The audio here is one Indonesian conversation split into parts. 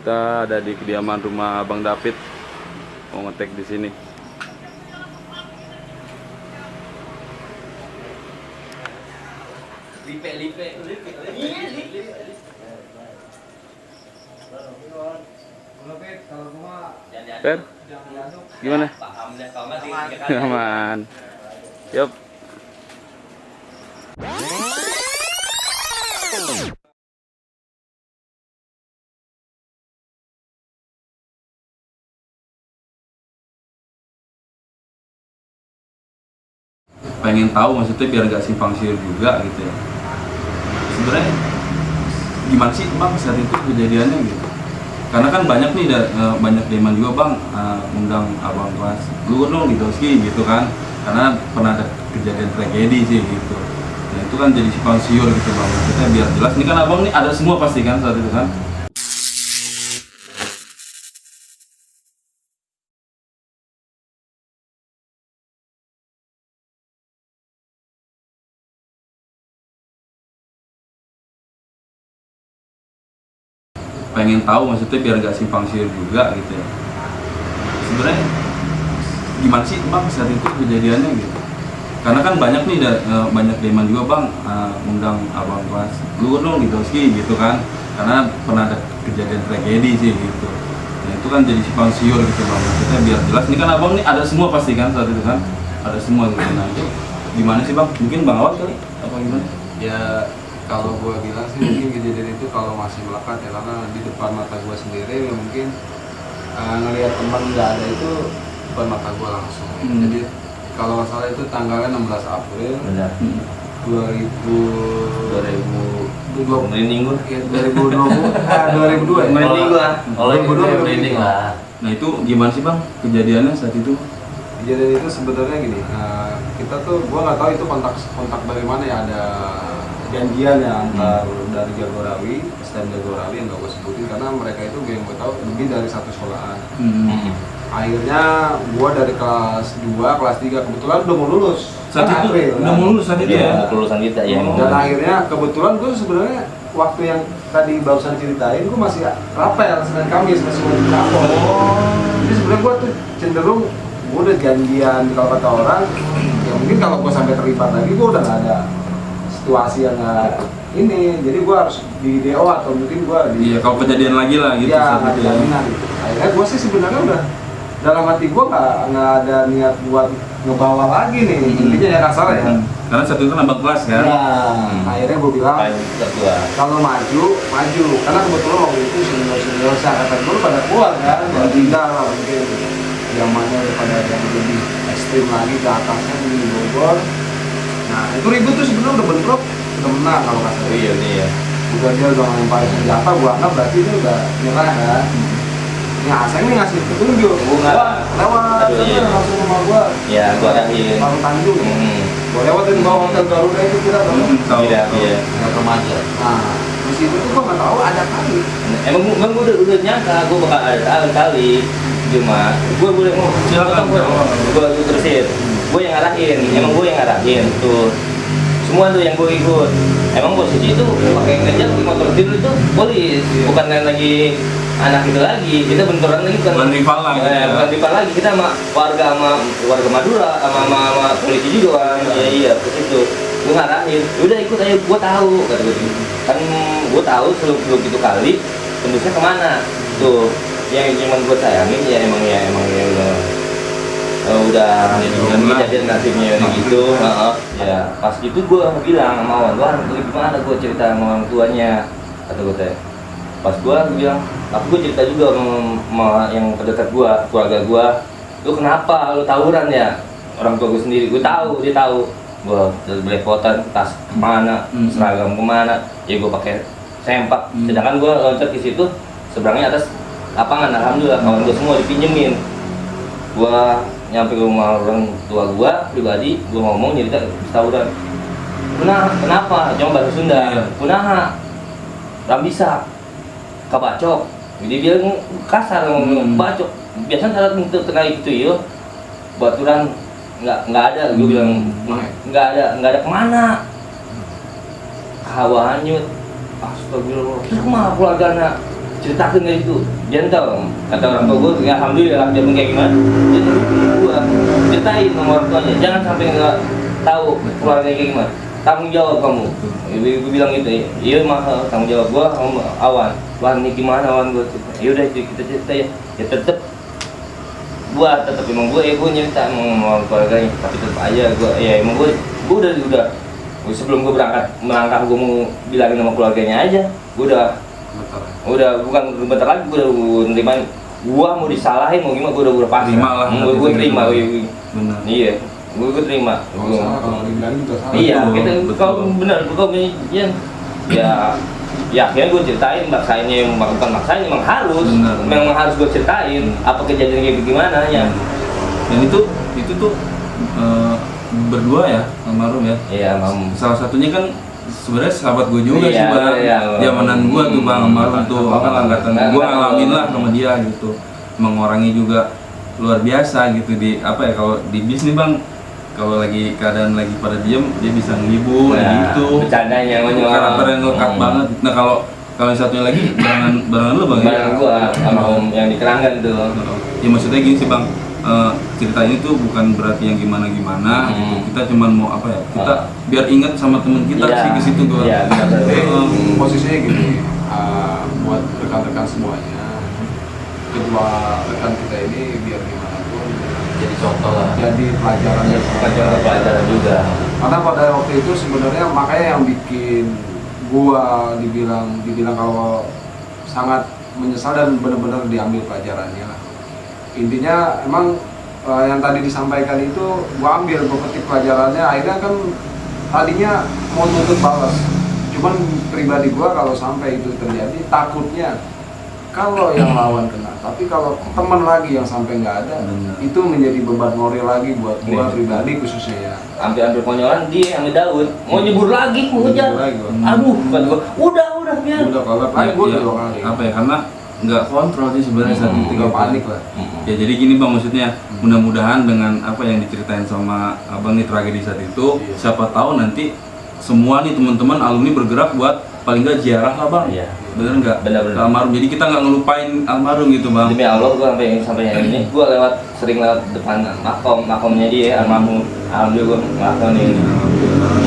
Kita ada di kediaman rumah Abang David, mau ngetek di sini. Lipe. Per, gimana? Paham deh, kalau nggak Aman. Yup. Pengen tahu maksudnya biar gak simpang siur juga gitu ya. Sebenarnya gimana sih Bang saat itu kejadiannya gitu? Karena kan banyak nih banyak demand juga Bang undang abang kelas lu dong di Doski gitu kan. Karena pernah ada kejadian tragedi sih gitu. Nah itu kan jadi simpang siur gitu Bang. Maksudnya biar jelas ini kan abang nih ada semua pasti kan saat itu kan. Pengen tahu maksudnya biar gak simpang siur juga gitu ya. Sebenarnya gimana sih Bang saat itu kejadiannya gitu? Karena kan banyak nih banyak demand juga Bang undang abang kelas lu dong di Doski gitu kan. Karena pernah ada kejadian tragedi sih gitu. Nah itu kan jadi simpang siur gitu Bang. Maksudnya biar jelas ini kan abang nih ada semua pasti kan saat itu kan. Ada semua gitu. Nah itu gimana sih Bang? Mungkin Bang Awad kali apa gimana? Ya kalau gue bilang sih mungkin kejadian itu kalau masih melekat ya, karena di depan mata gue sendiri ya mungkin ngelihat teman nggak ada itu depan mata gue langsung. Jadi kalau nggak salah itu tanggalnya 16 April benar. 2020 Merinding gua. ya 2002 ya. Merinding gua. Kalau itu 2002 merinding lah. Nah itu gimana sih Bang kejadiannya saat itu? Kejadian itu sebenarnya gini, kita tuh gue nggak tahu itu kontak dari mana ya, ada janjian ya antar dari Jagorawi, STM Jagorawi yang gak gue sebutin karena mereka itu yang gue tahu lebih dari satu sekolahan. Akhirnya gue dari kelas 2, kelas 3 kebetulan udah mau lulus. Saat itu udah mau lulus saat itu ya? Kelulusan kita ya. Dan akhirnya kebetulan gue sebenarnya waktu yang tadi barusan ceritain gue masih rapel Senin Kamis masih mau di kantor. Jadi sebenarnya gue tuh cenderung gue udah janjian kalau kata orang ya mungkin kalau gue sampai terlibat lagi gue udah gak ada situasi yang ini, jadi gue harus di DO atau mungkin gue di iya kalau kejadian lagi lah gitu ya nggak saat itu ya. jaminan gitu. Akhirnya gue sih sebenarnya udah dalam hati gue nggak ada niat buat ngebawa lagi nih intinya ya kasar ya. Karena saat itu kan abang kelas kan. Ya akhirnya gue bilang kalau maju karena kebetulan waktu itu senior seangkatan gue pada keluar kan, pada tinggal lah mungkin zamannya udah pada yang lebih ekstrim lagi ke atasnya di Bogor. Nah itu ribut tuh sebenarnya udah bentrok, udah menang kalau kasar. Iya. Udah dia udah ngelemparin senjata, gua anggap berarti dia udah nyerah kan. Ini Aseng nih ngasih petunjuk, lewat langsung rumah gua. Ya, gua arahin. Parung Tanjung. Gua lewatin bawah hotel Garuda itu kita tahu. Iya. Remaja. Nah di situ tuh gua nggak tahu ada kali. Emang gua udah nyangka gua bakal ada kali. Cuma gua boleh mau Silakan. gua terusin. Gue yang ngarahin, emang gue yang ngarahin tuh semua tuh yang gue ikut. Emang posisi itu pakai ngejar di motor tidur itu polis, bukan lagi anak itu lagi. Kita benturan lagi Bukan rival lagi. bukan rival lagi. Kita sama warga Madura sama polisi juga kan. Iya begitu. Gue ngarahin, udah ikut ayo, gue tahu kata gue. Kan gue tahu sebelum itu kali tembusnya kemana tuh. Yang cuma gue sayangin ya emang udah kejadian nasibnya gitu. Ya pas itu gue bilang sama Wan, gimana gue cerita sama orang tuanya kata gue teh. Pas gue bilang, aku cerita juga sama yang terdekat gue, keluarga gue. Lu kenapa lu tawuran ya? Orang tua gue sendiri, gue tahu, dia tahu. Gue belepotan, tas kemana, seragam kemana, ya gue pakai sempak. Sedangkan gue loncat di situ, seberangnya atas lapangan. Alhamdulillah kawan gue semua dipinjemin. Gue nyampe ke rumah orang tua gua pribadi, gua ngomong cerita tawuran. Kenapa? Cuma bahasa Sunda. Kunaha? Rambisa. Kabacok. Jadi dia kasar ngomong bacok. Biasanya saat itu kena itu ya. Baturan nggak ada. Gua bilang nggak ada kemana? Hawa hanyut. Astagfirullah. Terus kemana keluarganya? ceritakan kayak gitu. Gentle kata orang tua gue, ya alhamdulillah dia pun kayak gimana. Dia ngedukung gue, ceritain sama orang tuanya, jangan sampai nggak tahu keluarganya kayak gimana. Tanggung jawab kamu. Gue bilang gitu, iya mah tanggung jawab gue sama Awan. Wan ini gimana Wan gue? Ya udah kita cerita ya. Ya tetep tetap emang gue nyerita sama keluarganya, tapi tetap aja gue ya emang gue udah sebelum gue melangkah gue mau bilangin sama keluarganya aja, gue udah bukan bentar lagi gue udah nerima, gue mau disalahin mau gimana gue udah pasti gue terima iya gue terima iya kita kalau benar kalau ya akhirnya gue ceritain maksainnya bukan maksain memang harus gue ceritain apa kejadian kayak gimana ya. Dan itu tuh berdua ya almarhum ya. Iya salah satunya kan sebenarnya sahabat gue juga sih bang. Zamanan gue tuh bang almarhum tuh kan angkatan gue ngalamin lah sama dia gitu. Emang orangnya juga luar biasa gitu di apa ya kalau di bisnis bang. Kalau lagi keadaan lagi pada diem, dia bisa ngibur gitu. Bercandanya karakter yang lekat banget. Nah kalau yang satunya lagi barangan lu bang. Barangan gua sama om yang di Keranggan tuh. Ya maksudnya gini sih bang, cerita ini tuh bukan berarti yang gimana gitu. Kita cuman mau apa ya? Kita biar ingat sama temen kita sih ke situ gua. Iya. Posisinya gini, buat rekan-rekan semuanya, kedua rekan kita ini biar gimana pun Jadi contoh lah. jadi Pelajaran juga. Karena pada waktu itu sebenarnya makanya yang bikin gua dibilang kalau sangat menyesal dan benar-benar diambil pelajarannya lah. Intinya emang yang tadi disampaikan itu gua petik pelajarannya. Akhirnya kan tadinya mau nuntut balas, cuman pribadi gua kalau sampai itu terjadi takutnya kalau yang lawan kena, tapi kalau teman lagi yang sampai nggak ada, itu menjadi beban moral lagi buat gua pribadi khususnya ya. Ambil konyolan dia yang Daud mau nyebur lagi mau ngejar. Aduh kan gua udah biar. Udah kalau panik gua dua kali. Apa ya karena nggak kontrol sih sebenarnya saat itu nggak panik lah. Ya jadi gini bang maksudnya mudah-mudahan dengan apa yang diceritain sama abang nih tragedi saat itu, siapa tahu nanti semua nih teman-teman alumni bergerak buat paling nggak ziarah lah bang. Iya. Bener nggak? Bener. Almarhum. Jadi kita nggak ngelupain almarhum gitu bang. Demi Allah gua sampai hari ini gua sering lewat depan makomnya dia almarhum. Alhamdulillah gua ngelakuin ini.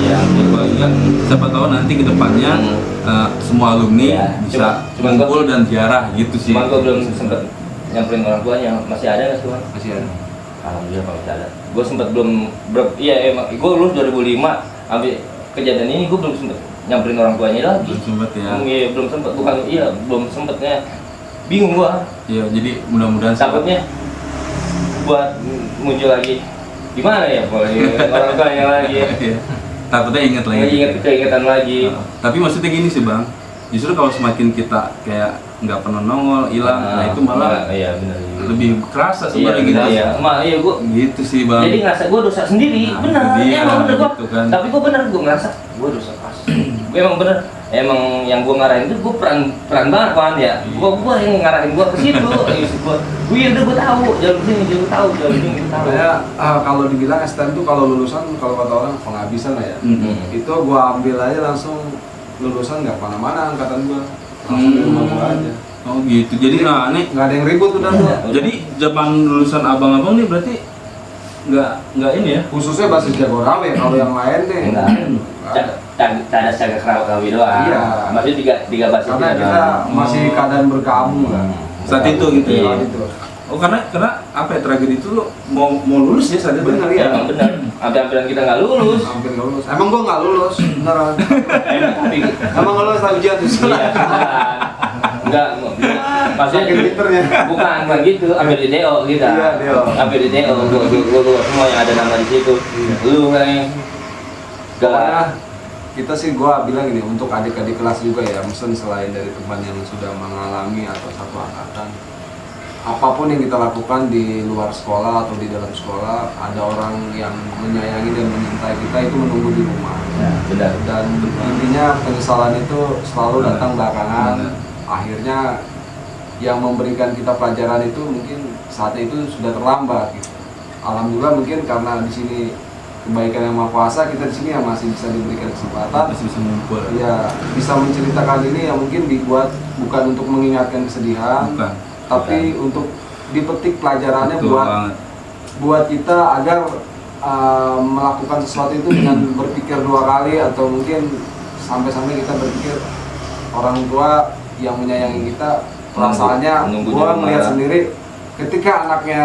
Iya. Paling siapa tahu nanti kedepannya semua alumni bisa kumpul dan ziarah gitu sih. Cuman gua belum sempet nyamperin orang tuanya. Masih ada nggak sih bang? Masih ada. Alhamdulillah masih ada. Gua sempet emang gua lulus 2005. Sampai kejadian ini gua belum sempet nyamperin orang tuanya lagi. Belum sempet ya. Iya, belum sempetnya. Bingung gua. Iya, jadi mudah-mudahan Takutnya buat muncul lagi. Gimana ya orang tuanya lagi. takutnya inget lagi. Keingetan lagi. Tapi maksudnya gini sih bang, justru kalau semakin kita kayak nggak pernah nongol, hilang, nah itu malah benar. lebih kerasa sebenarnya gitu. Iya, gua gitu sih bang. jadi ngerasa gua dosa sendiri, benar. Emang bener gua. Gitu kan. Tapi gua ngerasa gua dosa pas. Gua emang bener. Emang yang gua ngarahin itu gua peran banget kan ya. Gua yang ngarahin gua ke situ. Gua udah tahu jalur sini, tahu. Kayak kalau dibilang STM tuh kalau lulusan kalau kata orang penghabisan lah ya. Itu gua ambil aja langsung lulusan nggak kemana-mana angkatan gua. Langsung di rumah gua aja. Oh gitu. Jadi nih nggak ada yang ribut udah tuh. Jadi zaman lulusan abang-abang nih berarti nggak ini ya? Khususnya basis Jagorawi. Kalau yang lain deh. Ada secara kerawi doang. Iya. Maksudnya tiga basis. Karena kita masih keadaan berkabung kan. Saat itu gitu ya. Oh karena apa ya tragedi itu lo mau lulus ya saat itu? Bener ya. Emang bener. Hampir kita nggak lulus. Hampir nggak lulus. Emang gua nggak lulus. Beneran. Emang nggak lulus tak ujian tuh. Enggak, maksudnya pinternya. bukan gitu, ambil di DO kita. Iya, DO. Ambil di DO, gua semua yang ada nama di situ. Lu kan Pokoknya kita sih gua bilang ini untuk adik-adik kelas juga ya, mesen selain dari teman yang sudah mengalami atau satu angkatan, apapun yang kita lakukan di luar sekolah atau di dalam sekolah, ada orang yang menyayangi dan menyintai kita itu menunggu di rumah. Ya, benar. Dan intinya penyesalan itu selalu datang belakangan. Akhirnya yang memberikan kita pelajaran itu mungkin saat itu sudah terlambat gitu. Alhamdulillah mungkin karena di sini kebaikan yang Maha Kuasa, kita di sini yang masih bisa diberikan kesempatan, masih bisa ngumpul. ya bisa menceritakan ini yang mungkin dibuat bukan untuk mengingatkan kesedihan, Bukan. tapi untuk dipetik pelajarannya Betul buat banget. buat kita agar melakukan sesuatu itu dengan berpikir 2 kali, atau mungkin sampai-sampai kita berpikir orang tua yang menyayangi kita perasaannya. Menunggu di Gua rumah. melihat sendiri ketika anaknya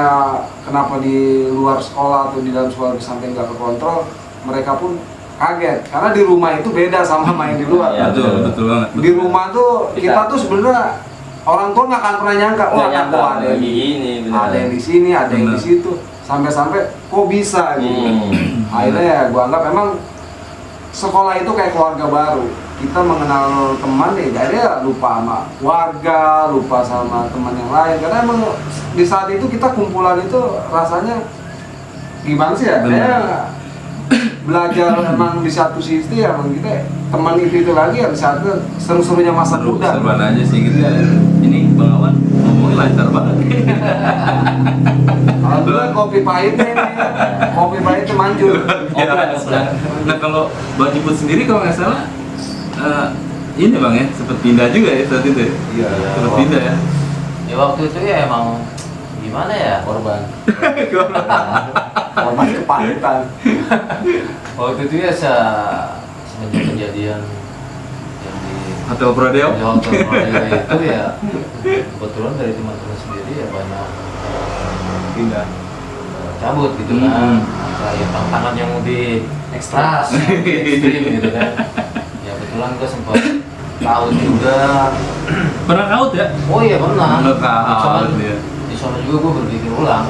kenapa di luar sekolah atau di dalam sekolah sampai nggak kekontrol, mereka pun kaget karena di rumah itu beda sama main di luar. Ya, Betul, betul banget. Di rumah tuh kita tuh sebenarnya orang tua nggak akan pernah nyangka, wah Nggak nyangka, ada yang gini, bener. ada yang di sini, ada yang di Bener. situ, sampai-sampai kok bisa gitu. Akhirnya ya gua anggap memang sekolah itu kayak keluarga baru. Kita mengenal teman ya, jadi ya lupa sama warga, lupa sama teman yang lain. Karena emang di saat itu kita kumpulan itu rasanya gimana sih ya? Bener. Kayak belajar emang di satu sisi ya, emang kita teman itu lagi ya di saat itu seru-serunya masa muda. Seruan aja sih gitu ya. Ini Bang Awan ngomongnya lancar banget. Alhamdulillah kopi pahitnya ini, kopi pahitnya manjur. Nah kalau Bang Ciput sendiri kalau nggak salah ini Bang ya, sempat pindah juga ya saat itu. Iya. Sempat pindah ya. Ya waktu itu ya emang gimana ya, Korban kepahitan. waktu itu ya semenjak kejadian yang di Hotel Prodeo. di Hotel Prodeo itu ya kebetulan dari teman-teman sendiri ya banyak Pindah. cabut gitu kan, antara yang tantangan yang lebih ekstras, yang lebih ekstrim gitu kan. Ya kebetulan gue sempat tahu juga. Pernah kaut ya? Oh iya pernah. Pernah kaut ya. Di sana juga gue berpikir ulang.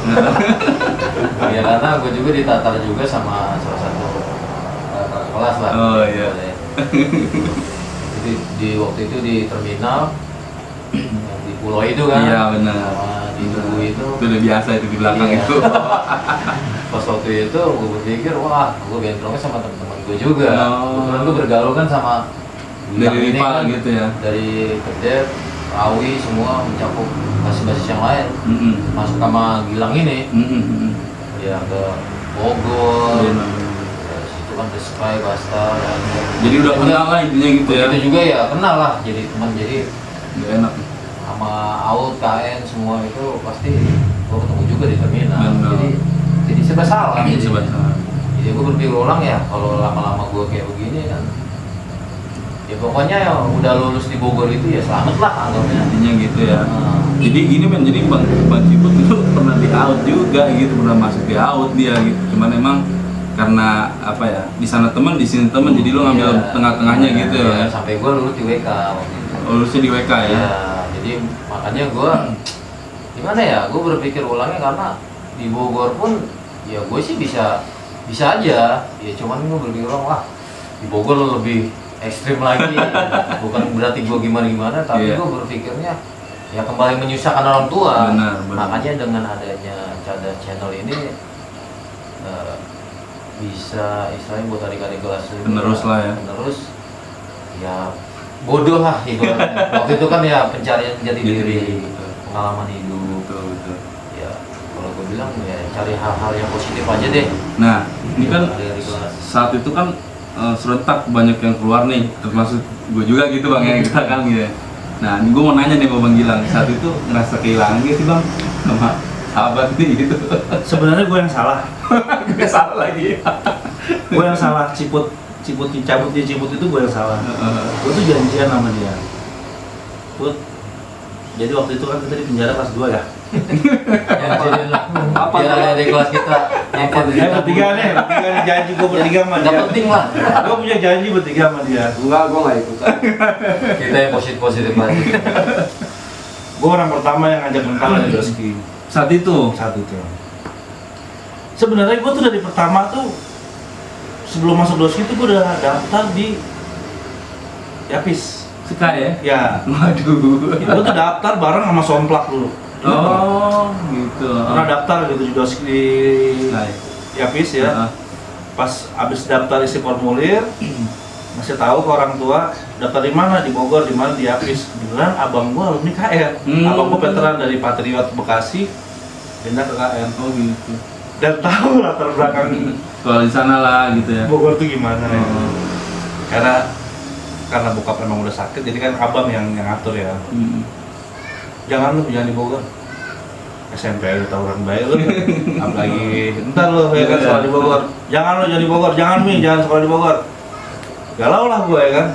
Ya karena gue juga ditatar juga sama salah satu kakak kelas lah. Oh, iya. Jadi di waktu itu di terminal yang di pulau itu kan. Iya, benar. Sama di Tugu itu. Itu udah biasa itu di belakang Iya. itu. Pas waktu itu gue berpikir, wah gue bentrongnya sama teman-teman gue juga. Oh. Kebetulan gue bergaul kan sama Gilang Dari ini rival kan, gitu ya. dari Kedep, Rawi semua mencakup basis-basis yang lain. Mm-mm. Masuk sama Gilang ini, Mm-mm. ya ke Bogor, Benar. ya, situ kan The Sky, Basta, dan Jadi udah kenal lah intinya gitu ya. Itu juga ya kenal lah, jadi teman. Jadi Gak enak. sama Aut, KN semua itu pasti gue ketemu juga di terminal. Benar. Jadi serba salah. Jadi sebentar. Jadi gue berpikir ulang ya, kalau lama-lama gue kayak begini kan, ya pokoknya ya udah lulus di Bogor itu ya selamat lah anggapnya. Intinya gitu ya. Nah, Jadi gini men, jadi Bang Ciput itu pernah di out juga gitu, pernah masuk di out dia gitu. Cuman emang karena apa ya, di sana teman, di sini teman, jadi lu ngambil iya. tengah-tengahnya gitu Iya, ya. sampai gue lulus di WK waktu itu. Lulusnya di WK ya. Iya, jadi makanya gue gimana ya, gue berpikir ulangnya karena di Bogor pun ya gue sih bisa aja. Ya cuman gue berpikir ulang, wah di Bogor lebih ekstrim lagi. Bukan berarti gue gimana-gimana, tapi Iya. gue berpikirnya ya kembali menyusahkan orang tua. Benar, benar. Makanya dengan adanya Cadas Channel ini bisa istilahnya buat adik-adik kelas ini Penerus lah ya. penerus ya bodoh lah ibaratnya. Waktu itu kan ya pencarian jati diri, Betul. pengalaman hidup. Betul, betul. Ya kalau gue bilang ya cari hal-hal yang positif aja deh. Nah, ini kan Adik-adik kelas. saat itu kan serentak banyak yang keluar nih, termasuk gue juga gitu Bang ya, kita kan gitu. Nah, ini gue mau nanya nih sama Bang Gilang, saat itu ngerasa kehilangan gitu sih Bang sama sahabat nih gitu. Sebenarnya gue yang salah. Gak salah lagi. Gue yang salah, Ciput dicabut di Ciput itu gue yang salah. Gue tuh janjian sama dia. Put, jadi waktu itu kan kita di penjara kelas 2 ya. Ya, jadi lah. Apa Biar tuh? adik kelas kita yang Bertiga nih janji gue bertiga sama Gak dia. penting lah. Gue punya janji bertiga sama dia. Enggak, gue nggak ikut. Kita yang positif aja. Gue orang pertama yang ngajak mental di Doski Saat itu. saat itu. Sebenarnya gue tuh dari pertama tuh sebelum masuk Doski tuh gue udah daftar di Yapis. Suka ya? Ya, Waduh. gue tuh daftar bareng sama Somplak dulu. Oh, gitu. Pernah daftar gitu di Doski di Nah, Yapis ya. Heeh. Pas abis daftar isi formulir, masih tahu ke orang tua daftar di mana, di Bogor, di mana, di Yapis. Kebetulan abang gua alumni KN. Abang gua veteran dari Patriot Bekasi pindah ke KN. Oh gitu. dan tahu latar belakang Kalau di sana lah gitu ya. Bogor tuh gimana ya. Oh. Karena bokap emang udah sakit, jadi kan abang yang ngatur ya. Jangan di Bogor. SMP udah tawuran bayi lu, apalagi entar lu ya kan sekolah di Bogor. Jangan di Bogor, jangan sekolah di Bogor. Galau lah gue ya kan.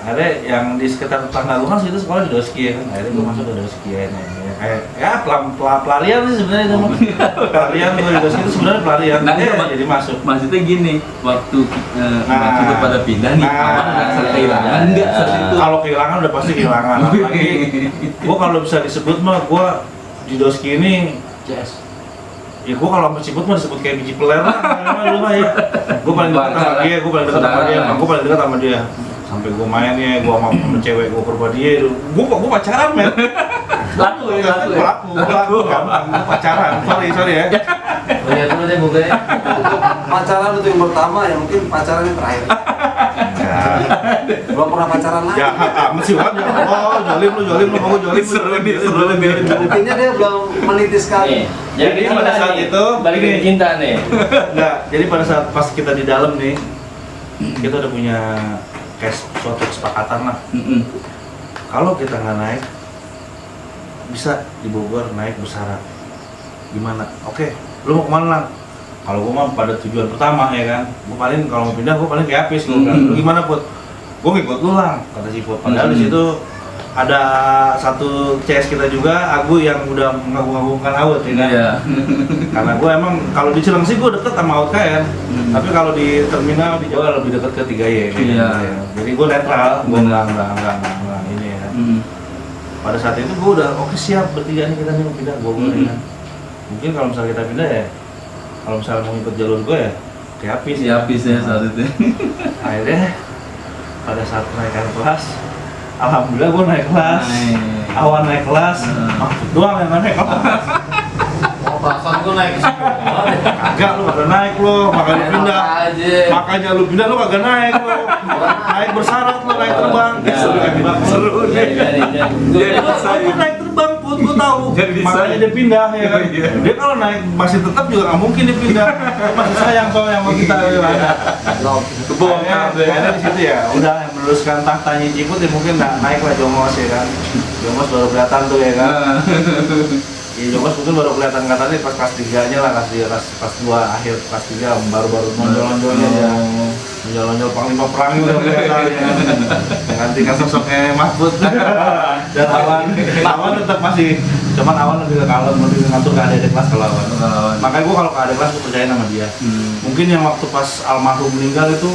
Ada yang di sekitar tetangga gue kan situ sekolah di Doski ya kan. Akhirnya gue masuk ke Doski ya. Kayak ya pelarian sih sebenarnya itu. Pelarian gue di Doski itu sebenarnya pelarian. Nah, Jadi masuk. Maksudnya gini, waktu kita pada pindah nih, awal ngerasa kehilangan enggak saat itu? Kalau kehilangan udah pasti kehilangan. Apalagi gue kalau bisa disebut mah gue di Doski ini Yes. ya gue kalau sama Ciput mah disebut kayak biji peler lah, lu mah ya. Gue paling dekat sama dia, gue paling dekat sama dia. Sampai gue main ya, gue sama cewek gue perba dia, gue pacaran men. Laku, gampang, pacaran. Sorry ya. Lihat dulu deh mukanya. Pacaran itu yang pertama, yang mungkin pacaran yang terakhir. Belum pernah pacaran lagi. Ya, mesti banget ya. Oh, jolim lu, mau jolim. Seru nih. Mungkinnya dia belum meniti sekali. Jadi pada saat itu balik ke cinta nih. Enggak, jadi pada saat pas kita di dalam nih, kita udah punya kayak suatu kesepakatan lah. Kalau kita nggak naik, bisa di Bogor naik bersyarat. Gimana? Oke, lu mau kemana Lang? Kalau gua mah pada tujuan pertama ya kan, gua paling kalau mau pindah gua paling kayak Apis gua kan. Lu gimana Put? Gua ngikut lu Lang, kata si Put. Padahal di situ ada satu CS kita juga, Agu yang udah mengagung-agungkan Aut ya kan. Iya. Karena gue emang kalau di Cilengsi gue deket sama Aut KN, tapi kalau di terminal di Jawa lebih deket ke 3Y. Iya. Jadi gue netral, gue nggak ini ya. Pada saat itu gue udah oke siap bertiga nih kita nih mau pindah Bogor ya kan. Mungkin kalau misalnya kita pindah ya, kalau misalnya mau ikut jalur gue ya kayak Apis. Si Apis ya saat itu. Akhirnya pada saat kenaikan kelas, alhamdulillah gue naik kelas. Awan naik kelas, Mahfud doang yang naik kelas. Oh, perasaan gue naik ke sekolah deh. Kagak, lu kagak naik lu, makanya lu pindah. Makanya lu pindah, lu kagak naik lu. Naik bersyarat lu, naik terbang. Seru nih. Aku naik terbang Put, gue tahu. Makanya dia pindah ya kan. Dia kalau naik masih tetap juga nggak mungkin dia pindah. Masih sayang soalnya sama kita ya. Kebongkar deh. Karena di situ ya, udah yang meneruskan tahtanya Ciput ya mungkin naik lah Jongos ya kan. Jongos baru kelihatan tuh ya kan. Iya, Jongos mungkin baru kelihatan katanya pas kelas 3-nya lah, kelas 2 akhir kelas 3 baru nonjol-nonjolnya ya. Nonjol-nonjol panglima perang itu udah kelihatan ya. Menggantikan sosoknya Mahfud. Dan Awan tetap masih, cuman Awan lebih ke kalem, lebih ngatur ke adik kelas kalau Awan. Makanya gue kalau ke adik kelas gue percaya sama dia. Mungkin yang waktu pas almarhum meninggal itu,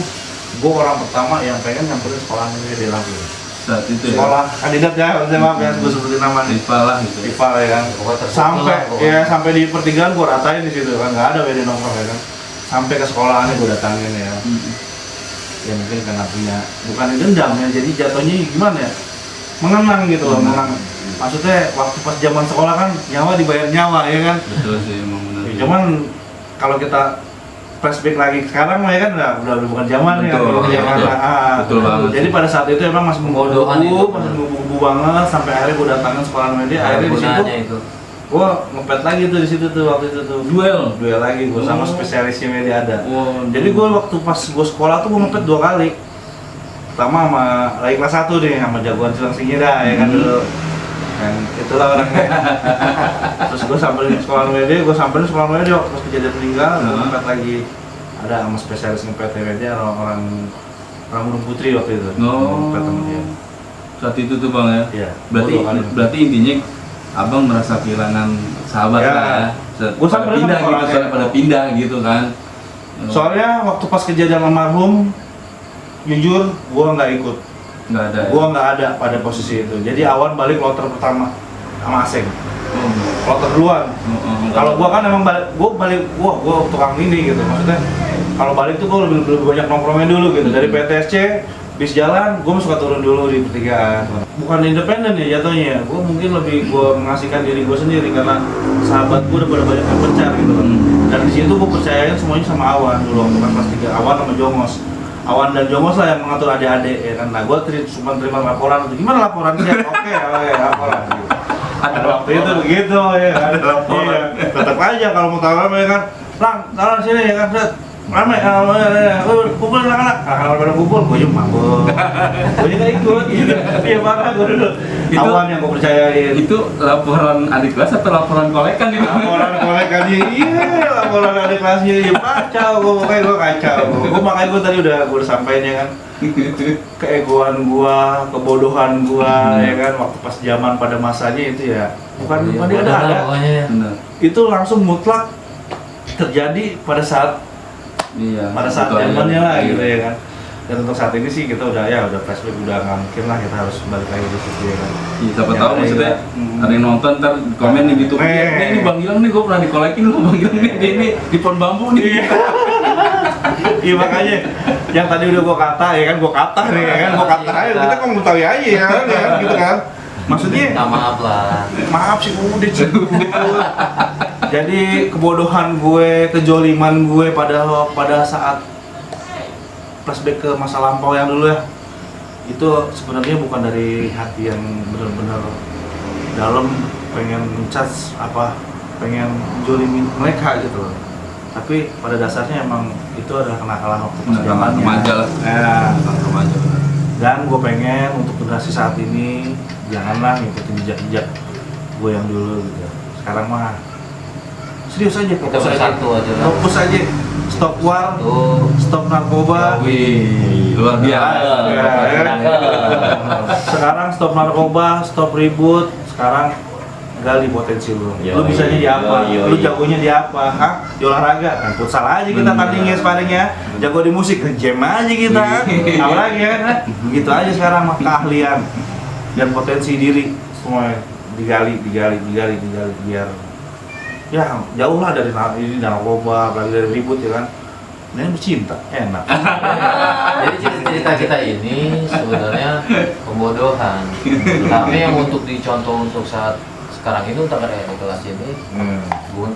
gue orang pertama yang pengen nyamperin sekolahnya dia lagi. Saat itu ya. Sekolah kandidat ya, maaf ya, gue sebutin nama nih. Rival lah gitu. Rival ya kan. Sampai di pertigaan gue ratain di situ kan, nggak ada beda nongkrong ya kan. Sampai ke sekolahannya gue datangin ya. Ya mungkin karena punya, bukan dendam ya, jadi jatuhnya gimana ya? Mengenang gitu loh, mengenang. Maksudnya waktu pas zaman sekolah kan nyawa dibayar nyawa ya kan. Betul sih, emang benar. Ya, cuman kalau kita flashback lagi sekarang mah ya kan udah bukan zaman ya. Betul banget. Jadi pada saat itu emang masih menggoda-goda banget sampai akhirnya gue datangin sekolah media. Akhirnya di situ gue ngepet lagi tuh di situ tuh waktu itu tuh duel lagi gue sama spesialisnya media ada. Jadi gue waktu pas gue sekolah tuh gue ngepet 2 kali. Pertama sama lagi kelas 1 nih sama jagoan Cilengsi dah ya kan dulu. Dan itulah orangnya. Terus gue samperin sekolah media, pas kejadian meninggal, gue ngepet lagi. Ada sama spesialis ngepet media orang Gunung Putri waktu itu. Ngepet sama dia. Saat itu tuh Bang ya. Iya. Berarti intinya Abang merasa kehilangan sahabat ya. lah ya. Gue sampai pindah gitu, soalnya pada pindah gitu kan. Soalnya waktu pas kejadian almarhum, jujur gue nggak ikut. Nggak ada. Gue nggak ada pada posisi itu. Jadi Awan balik kloter pertama sama Aseng. Kloter duluan. Kalau gue kan emang gue tukang ini gitu. Maksudnya kalau balik tuh gue lebih banyak nongkrongnya dulu gitu. Dari PTSC bis jalan, gue suka turun dulu di pertigaan. Bukan independen ya jatuhnya. Gue mungkin lebih mengasihkan diri gue sendiri karena sahabat gue udah pada banyak yang pencar gitu kan. Dan di situ gue percayain semuanya sama Awan dulu waktu kelas 3. Awan sama Jongos. Awan dan Jongos lah yang mengatur adik-adik ya kan. Nah gue cuma terima laporan itu. Gimana laporannya? Oke, laporan. Ada waktu itu begitu ya. Ada laporan. Tetap aja kalau mau tahu apa ya kan. Lang, taruh sini ya kan, Set. Ramai, kumpul anak-anak. Anak-anak pada kumpul, gue juga mabuk. Gue juga ikut, gitu. Iya marah gue dulu. Awam yang gue percayain. Itu laporan adik kelas atau laporan kolekan itu? Laporan kolekan iya, laporan adik kelasnya, iya kacau, gue kacau. Gue makanya gue tadi udah sampaikan ya kan. Keegoan gua, kebodohan gua, ya kan, waktu pas zaman pada masanya itu ya. Bukan dia ada. Itu langsung mutlak terjadi pada saat zamannya lah gitu ya kan. Dan untuk saat ini sih kita udah flashback, udah nggak mungkin lah kita harus balik lagi di situ ya kan. Iya, siapa tahu maksudnya ada yang nonton ntar komen nih gitu. Ini Bang Gilang nih, gue pernah dikolekin loh Bang Gilang nih, ini di pohon bambu nih. Iya makanya yang tadi udah gua kata ya kan, gua kata aja, kita kan mau tahu aja ya kan, gitu kan. Maksudnya maaf lah. Maaf sih udah cukup. Jadi kebodohan gue, kejoliman gue pada saat flashback ke masa lampau yang dulu ya, itu sebenarnya bukan dari hati yang benar-benar dalam pengen menjudge pengen jolimin mereka gitu loh. Tapi pada dasarnya emang itu adalah kenakalan waktu pas zamannya. Remaja lah. Remaja. Dan gue pengen untuk generasi saat ini janganlah ngikutin jejak-jejak gue yang dulu gitu. Sekarang mah serius aja, fokus aja. Stop war, stop narkoba. Wih, luar biasa. Sekarang stop narkoba, stop ribut. Sekarang gali potensi lu. Lu bisa jadi apa? Lu jagonya di apa? Hah? Di olahraga? Kan futsal aja kita tandingnya sparringnya. Jago di musik, nge-jam aja kita. Apalagi ya kan? Begitu aja sekarang mah keahlian dan potensi diri semua digali biar ya jauh lah dari ini narkoba, apalagi dari ribut ya kan. Ini bercinta, enak. Jadi cerita kita ini sebenarnya pembodohan. Tapi yang untuk dicontoh untuk saat sekarang ini untuk ada di kelas ini,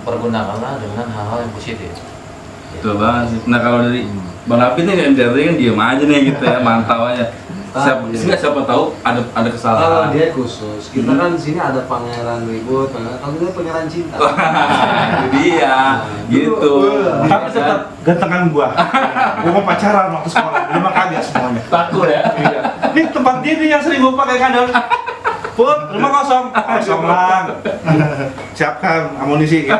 pergunakanlah dengan hal-hal yang positif. Betul banget. Nah kalau dari Bang Hafid nih dari kan diem aja nih gitu ya, mantau aja. Siapa tahu ada kesalahan. Kalau dia khusus, kita kan di sini ada pangeran ribut, kalau dia pangeran cinta. Itu dia, gitu. Tapi tetap gantengan gua mau pacaran waktu sekolah, dia mah kagak semuanya. Takut ya? Iya. Ini tempat dia nih yang sering gua pakai kadang. Put, rumah kosong lang. Siapkan amunisi ya.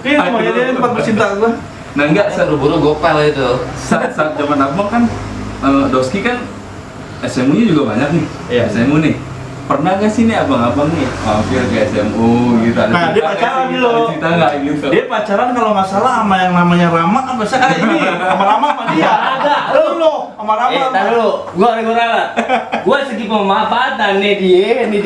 Ini semuanya dia tempat bercinta gua. Nah enggak, Buru-buru gopel itu. saat zaman abang kan, Doski kan SMU-nya juga banyak nih. Iya. SMU nih. Pernah nggak sih nih abang-abang nih mampir ke SMU gitu? Nah, dia pacaran nih loh. Cerita nggak gitu? Dia pacaran kalau nggak salah sama yang namanya Rama apa sih? Ini sama Rama sama dia. Ada, Lu sama Rama. tar dulu, gua ralat. Gua segi pemanfaatan nih dia. Nih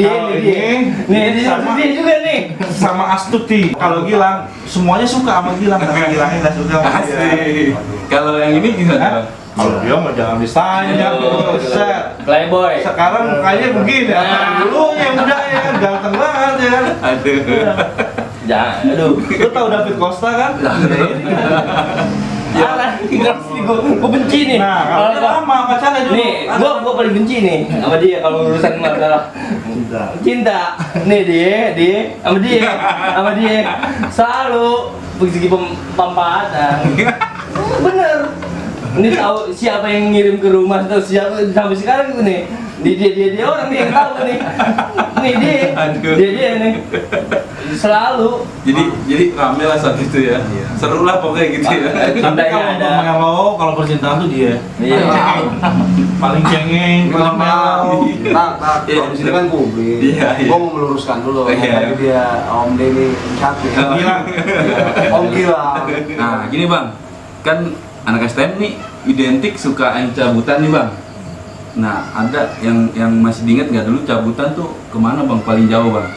sama dia juga nih. sama Astuti. Kalau Gilang semuanya suka sama Gilang, tapi Gilangnya nggak suka sama dia. Asik. Kalau yang ini gimana? Bang? Kalau dia mah jangan ditanya, set. Playboy. Sekarang mukanya begini, dulu yang muda ya kan, ganteng banget ya kan. Aduh. Jangan, aduh. Lu tahu David Costa kan? Ya, gua benci nih. Nah, kalau dia lama pacarnya dulu. Nih, gua paling benci nih sama dia kalau urusan masalah cinta. Nih dia sama dia selalu segi pemanfaatan. Bener. Ini tahu siapa yang ngirim ke rumah, tahu siapa sampai sekarang itu nih. Dia orang nih yang tahu nih. Nih dia nih. Selalu. Jadi rame lah saat itu ya. Seru lah pokoknya gitu ya. Tapi kalau kalau percintaan tuh dia. Iya. Paling cengeng, paling melo. Kalau di sini kan publik. Iya. Gua mau meluruskan dulu. Iya. Tadi dia Om Denny cantik. Gilang. Om Gilang. Nah gini Bang, kan anak STM nih identik suka main cabutan nih Bang. Nah ada yang masih diingat nggak dulu cabutan tuh kemana Bang paling jauh Bang?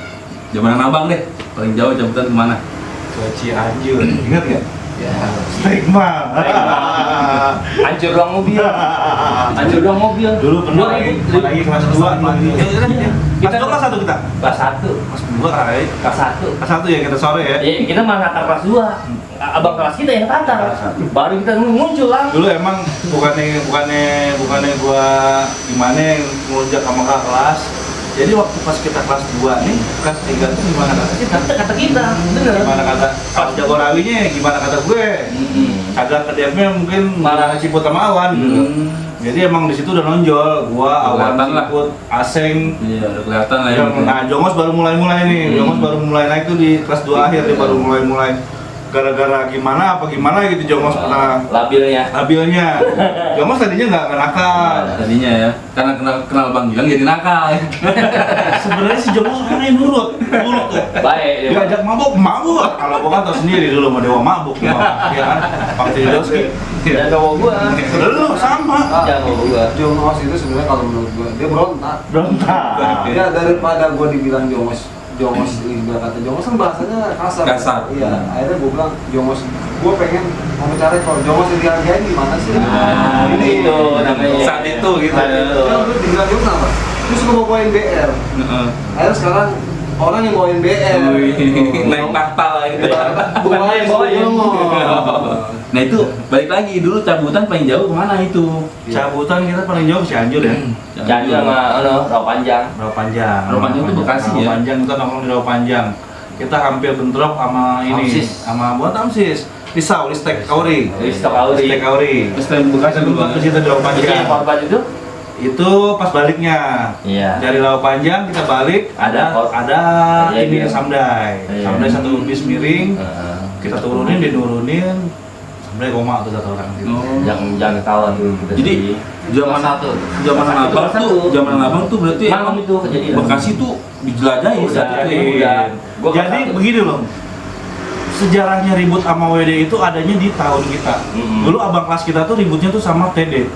Zaman abang deh, paling jauh cabutan kemana? Ke Cianjur, ingat nggak? Ya, stigma. Hancur doang mobil. Dulu pernah lagi kelas 2 Kelas 2 kelas 1 kita? Kelas 1. Kelas 2 kali. Kelas 1. Kelas 1 ya kita sore ya? Iya, kita malah ngatar kelas 2. Abang kelas kita yang ngatar. Baru kita muncul lah. Dulu emang bukannya gua gimana yang ngelunjak sama kakak kelas. Jadi waktu pas kita kelas 2 nih, kelas 3 tuh gimana kata kita? Kata kita, bener. Gimana kata pas Jagorawinya, gimana kata gue? Agak kedepnya mungkin malah Ciput sama Awan gitu. Jadi emang di situ udah nonjol, gua, Awan, Kelihatan lah. Ciput, Aseng. Iya, udah kelihatan lah ya. Nah, Jongos baru mulai nih. Jongos baru mulai naik tuh di kelas 2 akhir dia baru mulai. Gara-gara gimana gitu Jongos pernah labilnya. Jongos tadinya nggak nakal. Tadinya ya, karena kenal Bang Gilang jadi nakal. Sebenarnya si Jongos orangnya nurut tuh. Baik. Diajak mabuk. Kalau gua kan tau sendiri dulu sama Dewa mabuk ya kan. Waktu di Doski. Jangan bawa gua. Lu sama. Jangan bawa gua. Jongos itu sebenarnya kalau menurut gue dia berontak. Ya daripada gue dibilang Jongos ibarat kata Jongos kan bahasanya kasar. Iya, akhirnya gue bilang Jongos, gue pengen mau mencari kalau Jongos yang dihargain gimana sih? Ini itu namanya. Saat itu gitu. Ya lu dibilang Jongos apa? Terus gue bawain BR. Akhirnya sekarang orang yang bawain BR. Naik tahta lah gitu. Bawain. Nah itu balik lagi dulu cabutan paling jauh kemana itu? Cabutan kita paling jauh Cianjur ya. Cianjur sama Rawa Panjang. Rawa Panjang itu Bekasi ya? Rawa Panjang kita nongkrong di Rawa Panjang. Kita hampir bentrok sama ini, sama buat Amsis. Listek Kauri. Terus time Bekasi Kita ke situ di Rawa Panjang. Korban itu? Itu pas baliknya. Iya. Dari Rawa Panjang kita balik ada ini Samdai. Samdai satu bis miring. Kita turunin, dinurunin. Samdai koma tuh satu orang gitu. Jangan ketahuan dulu kita. Jadi zaman abang tuh berarti malam itu kejadian. Bekasi tuh dijelajahi saat itu. Jadi begini loh. Sejarahnya ribut sama WD itu adanya di tahun kita. Dulu abang kelas kita tuh ributnya tuh sama TD.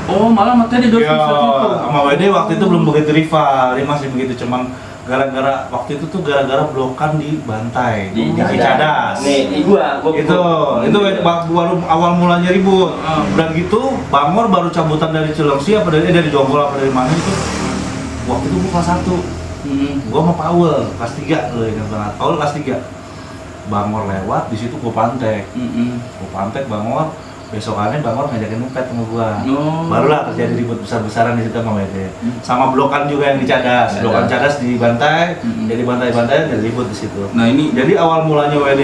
Oh, malah sama TD doang Ya, saat itu. sama WD waktu itu belum begitu rival, dia masih begitu cuman gara-gara waktu itu tuh gara-gara blokan di Bantai, di Cicadas. Nih, gua itu baru awal mulanya ribut. Udah gitu, Bangor baru cabutan dari Cilengsi apa dari Jonggol apa dari mana itu. Waktu itu gua kelas 1. Gua sama Paul kelas 3 loh, ingat banget. Paul kelas 3. Bangor lewat, di situ gua pantek. Gua pantek Bangor. Besokannya Bangor ngajakin ngepet sama gua. Barulah terjadi ribut besar-besaran di situ sama WD. Sama blokan juga yang di Cadas. Blokan Cadas di Bantai, jadi bantai-bantai dan ribut di situ. Nah ini Jadi awal mulanya WD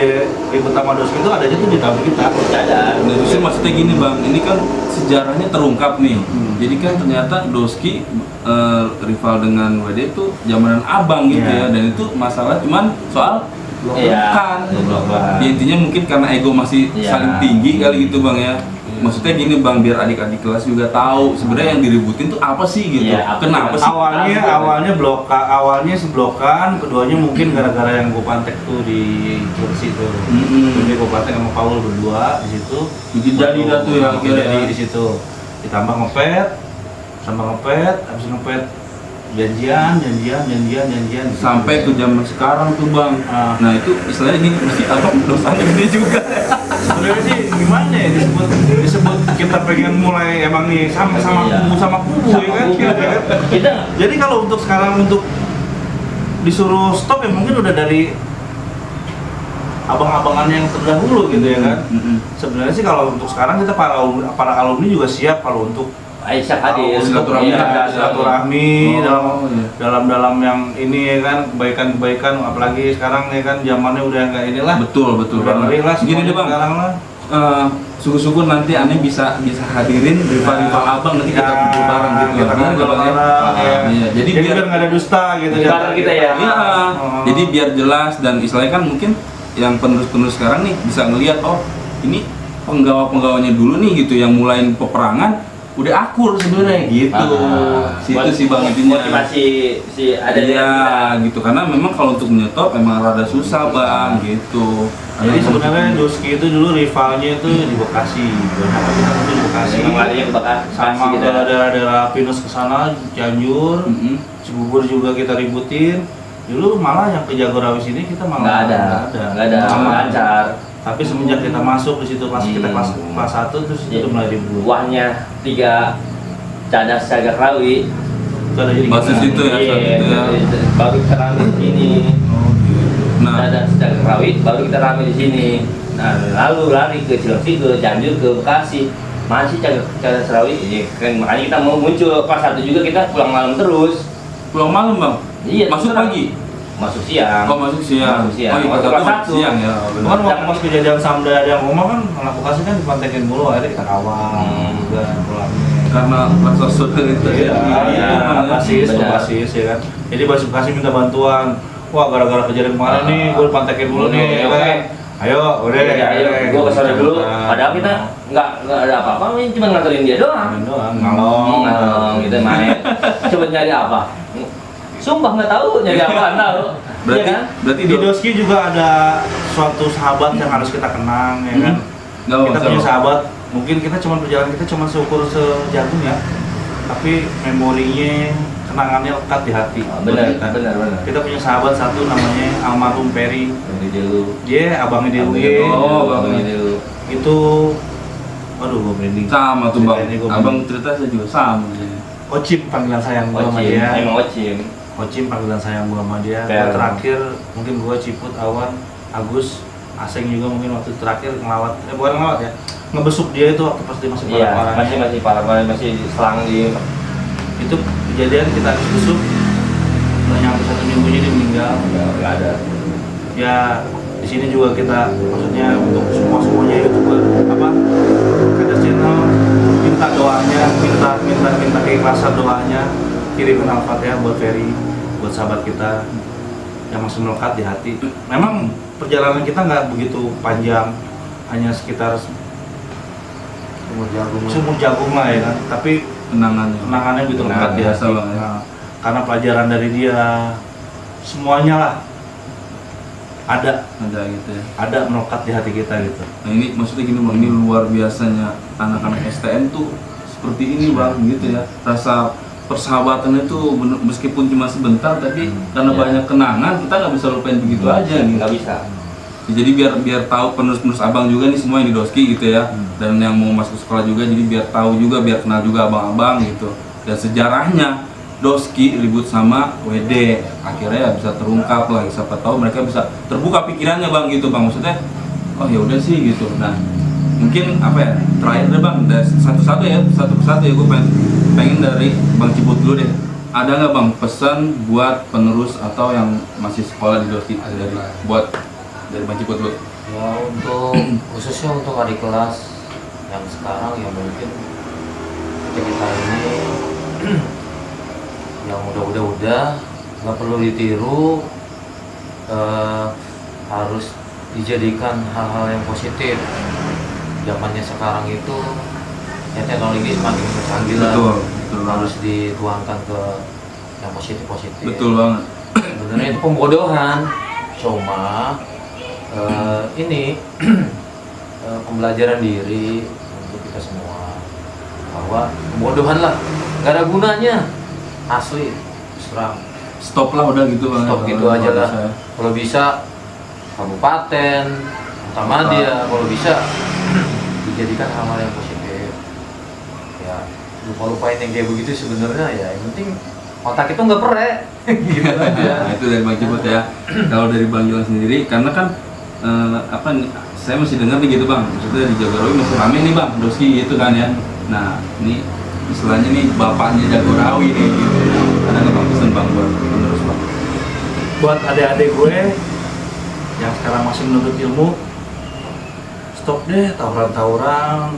ribut sama Doski itu adanya tuh di tahun kita. Cadas. Nah, justru maksudnya gini Bang, ini kan sejarahnya terungkap nih. Jadi kan ternyata Doski rival dengan WD itu zamanan abang gitu ya, dan itu masalah cuman soal blokan. Ya, intinya mungkin karena ego masih saling tinggi kali gitu Bang ya. Maksudnya gini Bang, biar adik-adik kelas juga tahu sebenarnya yang diributin tuh apa sih gitu. Kenapa sih? Awalnya blokan, keduanya mungkin gara-gara yang gua pantek tuh di kursi tuh. Jadi gua pantek sama Paul berdua di situ. Bikin jadi dah tuh ya Jadi di situ. Ditambah ngepet, habis ngepet janjian sampai ke zaman sekarang tuh Bang. Nah itu istilahnya ini mesti abang dosanya gede juga. Sebenarnya sih gimana ya disebut kita pengen mulai emang nih sama kubu ya kan kita. Jadi kalau untuk sekarang untuk disuruh stop ya mungkin udah dari abang-abangan yang terdahulu gitu ya kan. Sebenarnya sih kalau untuk sekarang kita para alumni juga siap kalau untuk silaturahmi dalam yang ini ya kan kebaikan apalagi sekarang ya kan zamannya udah nggak inilah betul banget. Gini deh Bang, syukur-syukur nanti aneh bisa hadirin rival abang nanti kita kumpul bareng gitu jadi biar nggak ada dusta gitu bareng kita ya. Jadi biar jelas dan istilahnya kan mungkin yang penerus sekarang nih bisa ngelihat oh ini penggawa-penggawanya dulu nih gitu yang mulain peperangan udah akur sebenarnya gitu. Situ sih Bang intinya. Motivasi si ada gitu karena memang kalau untuk menyetop memang rada susah Bang gitu. Jadi sebenarnya Doski itu dulu rivalnya itu di Bekasi. Banyak kita di Bekasi. Sama daerah Pinus ke sana, Cianjur, Cibubur juga kita ributin. Dulu malah yang ke Jagorawi sini kita malah nggak ada lancar. Tapi semenjak kita masuk di situ kita kelas 1 terus itu mulai ribut. Wahnya 3 Cadas Jagorawi. Itu ada jadi basis itu ya. Baru kita rame di sini. Cadas Jagorawi baru kita rame di sini. Nah, lalu lari ke Cilengsi, ke Cianjur, ke Bekasi. Masih Cadas Jagorawi. Makanya kita mau muncul pas 1 juga kita pulang malam terus. Pulang malam bang? Iya, Masuk terserah. pagi? Masuk siang. Oh masuk siang. Masuk siang. Oh iya Masuk kelas kelas 1 1. siang ya. Kan Benar. waktu pas kejadian Samda ada yang rumah kan anak bekasi kan dipantekin mulu, akhirnya kita kawal juga pulangnya. Karena rasa saudara itu Iya, iya, basis, benar. basis ya kan. Jadi basis bekasi minta bantuan. Wah, gara-gara kejadian kemarin nih, gue dipantekin dulu nih, ya Oke. kan. Ayo, udah, Ayo, gua kesana dulu. Padahal kita nggak ada apa-apa, ini cuma nganterin dia doang. Main doang, ngalong. Ngalong gitu main. Coba nyari apa? Sumpah nggak tahu nyari apa, tahu. Berarti Iya kan? berarti Di Doski juga ada suatu sahabat yang harus kita kenang, ya kan. Nggak Kita apa-apa. punya sahabat, mungkin kita cuma perjalanan kita cuma seukur sejagung ya, tapi memorinya, kenangannya lekat di hati. Benar, Kita. benar. Kita punya sahabat satu namanya almarhum Peri. Ini dulu. Dia abangnya Abangnya Dewi. dulu. Oh, Abangnya dulu. Itu, aduh gue merinding. Sama tuh bang. Ceritanya gua Abang merinding. cerita saya juga sama. Ocim panggilan sayang gue sama Ocim, dia. emang Ocim. Ocim panggilan sayang gue sama dia. Per. Gua terakhir mungkin gue Ciput, Awan, Agus, Aseng juga mungkin waktu terakhir ngelawat, bukan ngelawat ya, ngebesuk dia itu waktu pas dia masih Iya, parah-parahnya. masih parah, masih selang di. Itu kejadian kita habis besuk, nggak nyampe 1 minggunya dia meninggal. Nggak ada. Ya di sini juga kita maksudnya untuk semuanya YouTuber apa Kader Channel minta doanya, minta keikhlasan doanya, kirimin Al-Fatihah buat Ferry, buat sahabat kita yang masih melekat di hati. Memang perjalanan kita nggak begitu panjang, hanya sekitar sumur jagung lah ya kan, tapi kenangannya gitu lekat di biasa hati. bang ya. Nah, karena pelajaran dari dia, semuanya lah ada gitu ya. melekat di hati kita gitu. Nah ini maksudnya gini bang, ini luar biasanya anak-anak STM tuh seperti ini bang gitu ya. Rasa persahabatan itu meskipun cuma sebentar tapi karena Ya. banyak kenangan kita nggak bisa lupain begitu aja gitu. Nggak bisa. Ya, jadi biar tahu penerus-penerus abang juga nih semua yang di Doski gitu ya, dan yang mau masuk sekolah juga, jadi biar tahu juga, biar kenal juga abang-abang gitu. Dan sejarahnya Doski ribut sama WD, akhirnya ya bisa terungkap lah. Siapa tahu mereka bisa terbuka pikirannya bang gitu bang, maksudnya oh ya udah sih gitu. Nah mungkin apa ya, terakhir deh bang, dari satu persatu ya, gue pengen dari Bang Ciput dulu deh. Ada nggak bang pesan buat penerus atau yang masih sekolah di Doski, dari Bang Ciput dulu? Ya untuk khususnya untuk adik kelas yang sekarang yang mungkin kita ini yang udah nggak perlu ditiru, harus dijadikan hal-hal yang positif. Zamannya sekarang itu ya teknologi semakin canggih lah, Betul harus dituangkan ke yang positif. Betul banget. Sebenarnya itu pembodohan, cuma ini pembelajaran diri untuk kita semua bahwa pembodohan lah nggak ada gunanya, asli serang. Stop lah udah gitu bang. Stop gitu aja lah. Kalau bisa kabupaten, Muhammadiyah, kalau bisa dijadikan hal-hal yang positif. Ya lupain yang kayak begitu sebenarnya ya. Yang penting otak itu nggak perek. Gitu aja. Nah, itu dari Bang Ciput ya. Kalau dari Bang Jolan sendiri, karena kan saya masih dengar nih gitu bang, maksudnya di Jagorawi masih rame nih bang, Doski gitu kan ya. Nah ini istilahnya nih bapaknya Jagorawi nih gitu. Ada nggak bang pesan bang buat penerus bang? Buat adik-adik gue yang sekarang masih menuntut ilmu, stop deh tawuran-tawuran.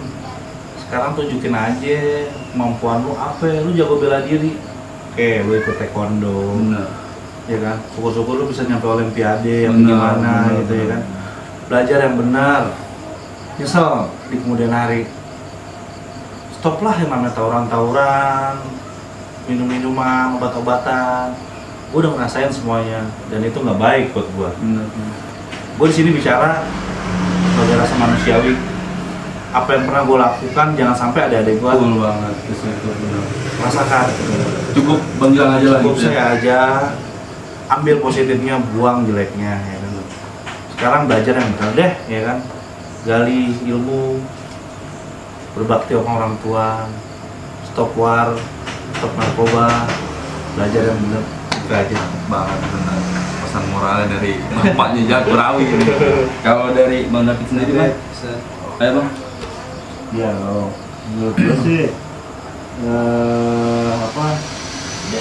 Sekarang tunjukin aja kemampuan lu apa, lu jago bela diri. Oke, lu ikut taekwondo. Bener. Ya kan, syukur-syukur lu bisa nyampe olimpiade yang gimana bener, gitu ya kan. bener. Belajar yang benar, nyesel di kemudian hari. Stoplah yang namanya tawuran-tawuran, minum-minuman, obat-obatan. Gue udah ngerasain semuanya dan itu nggak baik buat gue. Bener. Gue di sini bicara sebagai rasa manusiawi. Apa yang pernah gue lakukan jangan sampai ada adik gue Betul banget, itu bener. rasakan. Cukup Bang Jolan aja lah Cukup gitu ya. saya aja, ambil positifnya, buang jeleknya ya kan. Sekarang belajar yang benar deh ya kan, gali ilmu, berbakti sama orang tua, stop war, stop narkoba, belajar yang benar. Itu aja. Banget bener. Pesan moralnya dari bapaknya Jagorawi ini. Kalau dari Bang David sendiri bang? Ayo bang. Ya kalau menurut gue sih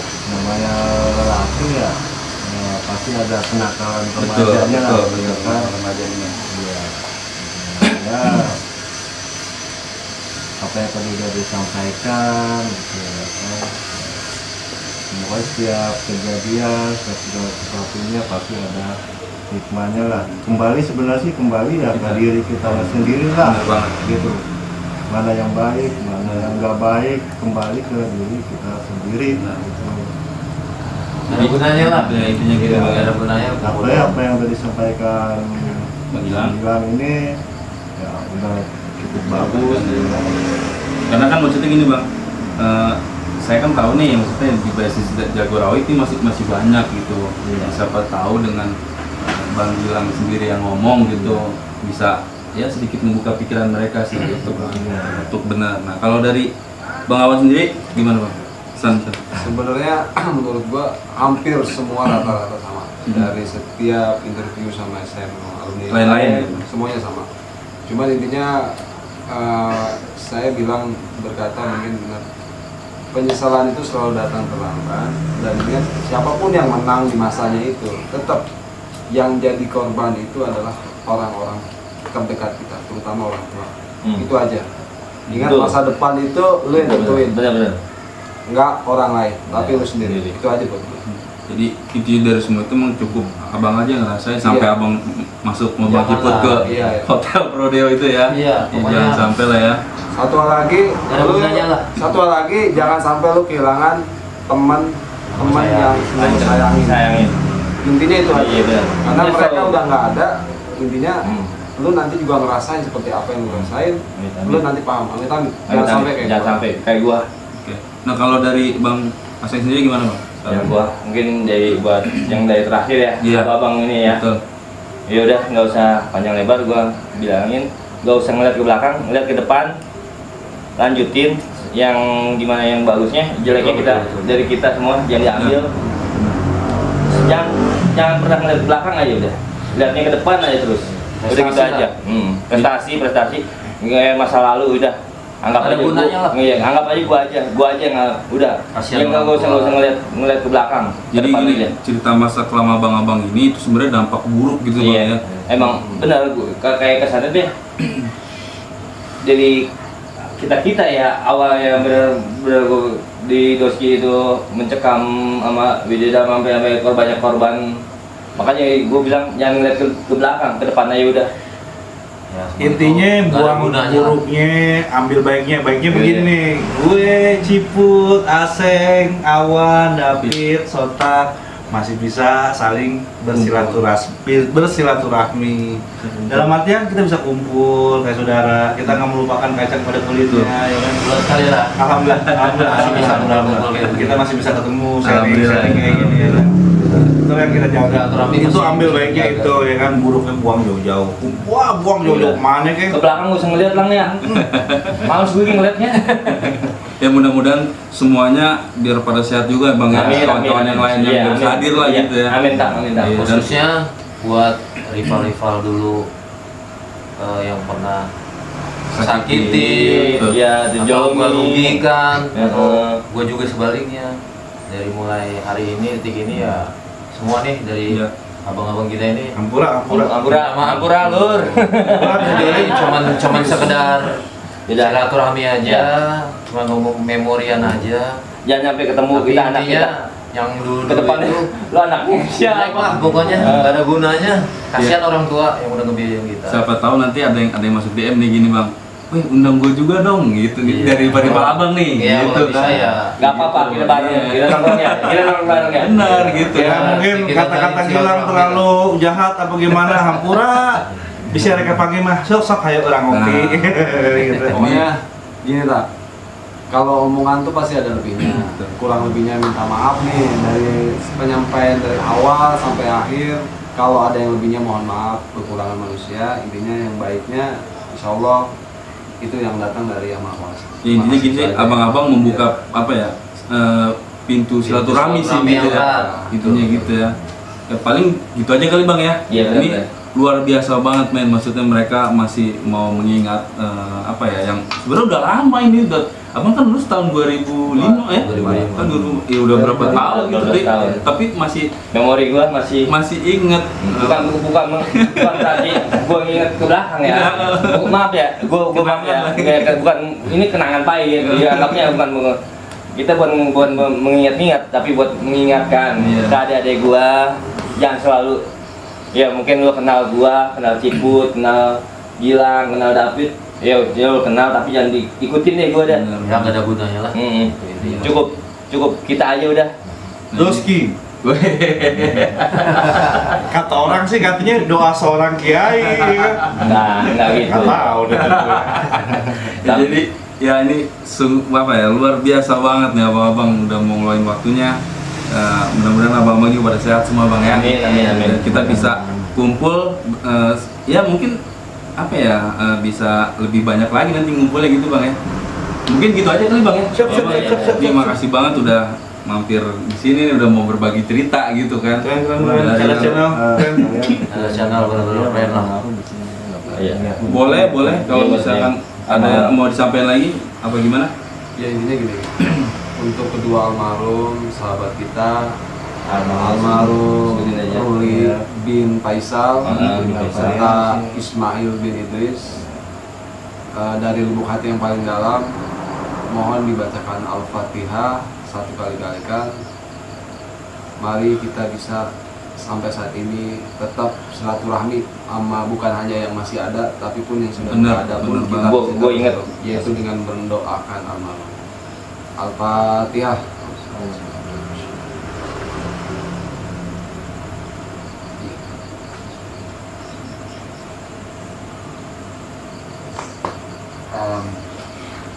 namanya lelaki ya, pasti ada kenakalan Betul, remajanya lah, betul, ya betul, kan? remajanya. Iya. Ya, apa yang tadi udah disampaikan, gitu ya kan? Semoga setiap kejadian, setiap segala sesuatunya pasti ada hikmahnya lah. Kembali sebenarnya sih kembali ya ke diri kita sendiri lah, Benar banget. gitu. Mana yang baik, mana yang nggak baik, kembali ke diri kita sendiri. Nah. Gitu. Ada gunanya lah. Ya, intinya gitu. Nggak ada gunanya. Apa yang udah disampaikan Bang Gilang. Gilang ini ya udah cukup bagus. Ya. Karena kan maksudnya gini bang, saya kan tahu nih maksudnya di basis Jagorawi itu masih banyak gitu. Iya. Siapa tahu dengan Bang Gilang sendiri yang ngomong gitu bisa ya sedikit membuka pikiran mereka sih gitu bang. Untuk benar. Nah kalau dari Bang Awan sendiri gimana bang? Pesan. Sebenarnya menurut gua hampir semua rata-rata sama. Dari setiap interview sama SMA alumni Lain-lain lain, gitu. semuanya sama. Cuman intinya saya bilang berkata mungkin benar, penyesalan itu selalu datang terlambat, dan ingat siapapun yang menang di masanya itu tetap yang jadi korban itu adalah orang-orang terdekat kita, terutama orang tua. Itu aja. Ingat Betul. masa depan itu lu yang tentuin, Benar-benar. nggak orang lain, tapi lu sendiri. Itu aja buat gue. Jadi intinya dari semua itu memang cukup abang aja ngerasain sampai Iya. abang masuk mobil Jangan jemput lah. ke Iya, iya. hotel Prodeo itu ya. Iya, Ya, pokoknya. jangan sampai lah ya. Satu hal lagi, Ada gunanya lah. satu hal lagi, jangan sampai lu kehilangan teman yang lu sayangin. Intinya itu aja. Iya, benar. Karena Iya, mereka so- udah nggak ada, intinya Hmm. lu nanti juga ngerasain seperti apa yang lu rasain. Amit-amit. Lu nanti paham, amit-amit. Jangan Jangan sampai kayak jangan gua. sampai kayak gua. Oke. Nah kalau dari Bang Aseng sendiri gimana bang? Yang gua mungkin buat yang dari terakhir ya, Iya. abang ini ya. Betul. Ya udah nggak usah panjang lebar, gua bilangin nggak usah ngeliat ke belakang, ngeliat ke depan, lanjutin yang gimana yang bagusnya, jeleknya kita dari kita semua jangan diambil. Jangan pernah ngeliat ke belakang aja udah, lihatnya ke depan aja terus. Udah gitu Prestasi aja. Prestasi nggak masa lalu udah. Anggap Ada aja gunanya lah. Iya, anggap aja gua aja yang udah. Kasihan Yang nggak orang usah tua. ngeliat ke belakang. Ke Jadi depan gini, aja. cerita masa kelam abang-abang ini itu sebenarnya dampak buruk gitu bang Iya, ya. emang benar kayak kesannya deh. Dari kita ya awal yang benar di Doski itu mencekam sama Widya sampai banyak korban. Makanya gue bilang jangan ngeliat ke belakang, ke depan aja udah. Ya, Intinya nggak ada buang gunanya lah. buruknya, ambil baiknya. Baiknya Iya. begini nih. Gue, Ciput, Aseng, Awan, David, Sotak masih bisa saling bersilaturahmi. Dalam artian kita bisa kumpul kayak saudara. Kita nggak melupakan kacang pada kulitnya, ya kan? Bulan sekali lah. Alhamdulillah, Masih bisa alhamdulillah. kumpul kayak Kita masih bisa ketemu, Alhamdulillah. sharing kayak gini ya kan. Itu yang kita jaga. Silaturahmi Itu masih ambil baiknya dijaga. itu ya kan, buruknya buang jauh-jauh. Wah, buang jauh-jauh mana Ke kayak. belakang gak usah ngeliat lang ya. Males gue ngeliatnya. Ya mudah-mudahan semuanya biar pada sehat juga bang ya. Amin, Kawan-kawan amin, yang lain amin. yang Iya, bisa amin. hadir lah Iya, gitu ya. amin tak. Iya. Dan- Khususnya buat rival-rival dulu yang pernah sakiti, Iya, atau dijolimi. merugikan, Ya, atau gue juga sebaliknya. Dari mulai hari ini, detik ini ya semua nih dari Iya. abang-abang kita ini. Ampura. Ampura lur. Jadi cuman sekedar Tidak. silaturahmi aja, cuma ngomong memorian aja. Jangan sampai ketemu Tapi kita anak intinya kita yang dulu ke depannya. Lu anaknya jelek lah siapa? pokoknya nggak ada gunanya. Kasihan orang tua yang udah ngebiayain kita. Siapa tahu nanti ada yang masuk DM nih gini bang. Wih undang gue juga dong gitu Iya. dari rival abang nih Iya, gitu kalau bisa ya. Gak apa-apa, kita bareng. Iya. Kita nongkrong ya. Kita nongkrong bareng ya. Benar gitu Ya kan. mungkin Kita kata-kata cari Gilang silaturahmi. terlalu jahat apa gimana, hampura. Bisa mereka panggil mah, sok ayo orang ngopi. Gitu. Pokoknya gini tak, kalau omongan tuh pasti ada lebihnya. Kurang lebihnya minta maaf nih dari penyampaian dari awal sampai akhir. Kalau ada yang lebihnya mohon maaf, kekurangan manusia. Intinya yang baiknya insya Allah itu yang datang dari Yang Maha Kuasa. Ya, intinya Makasih gini, saja. abang-abang membuka apa ya pintu silaturahmi sih silaturahmi gitu ya. lah. Intinya gitu ya. Ya paling gitu aja kali bang ya. Iya, Ini benar. luar biasa banget men. Maksudnya mereka masih mau mengingat apa ya yang sebenarnya udah lama ini udah Abang kan lulus tahun 2005 ya? 2005. Kan ya udah berapa tahun gitu 12 tahun. tapi masih Memori gua masih inget. bukan berarti gua nginget ke belakang ya. Maaf ya, gua maaf ya. Bukan ini kenangan pahit. Ya anggapnya bukan kita buat mengingat-ingat tapi buat mengingatkan Iya. ke adik-adik gua jangan selalu ya mungkin lu kenal gua, kenal Ciput, kenal Gilang, kenal David, ya lu kenal tapi jangan diikutin deh gua dah. Ya nggak ada gunanya lah. Intinya. Cukup kita aja udah. Doski. Kata orang sih katanya doa seorang kiai. Enggak gitu. Nggak tahu deh. Ya, jadi ya ini apa ya luar biasa banget nih abang-abang udah mau ngeluarin waktunya. Mudah-mudahan abang-abang juga pada sehat semua bang ya. Amin. Dan kita bisa kumpul ya mungkin apa ya bisa lebih banyak lagi nanti ngumpulnya gitu bang ya. Mungkin gitu aja kali bang ya. Siap. Terima kasih banget udah mampir di sini udah mau berbagi cerita gitu kan. Channel. Ada channel benar-benar keren lah. Iya. Boleh kalau misalkan ada yang mau disampaikan lagi apa gimana? Ya intinya gini, untuk kedua almarhum sahabat kita, almarhum Sebutin aja. Ruli bin Faisal, bin Faisal. serta Ismail bin Idris, dari lubuk hati yang paling dalam, mohon dibacakan Al-Fatihah 1 kali kalikan. Mari kita bisa sampai saat ini tetap silaturahmi sama bukan hanya yang masih ada tapi pun yang sudah Benar, tidak ada pun benar kita banget. tetap Gua ingat. yaitu dengan mendoakan almarhum. Al-Fatihah.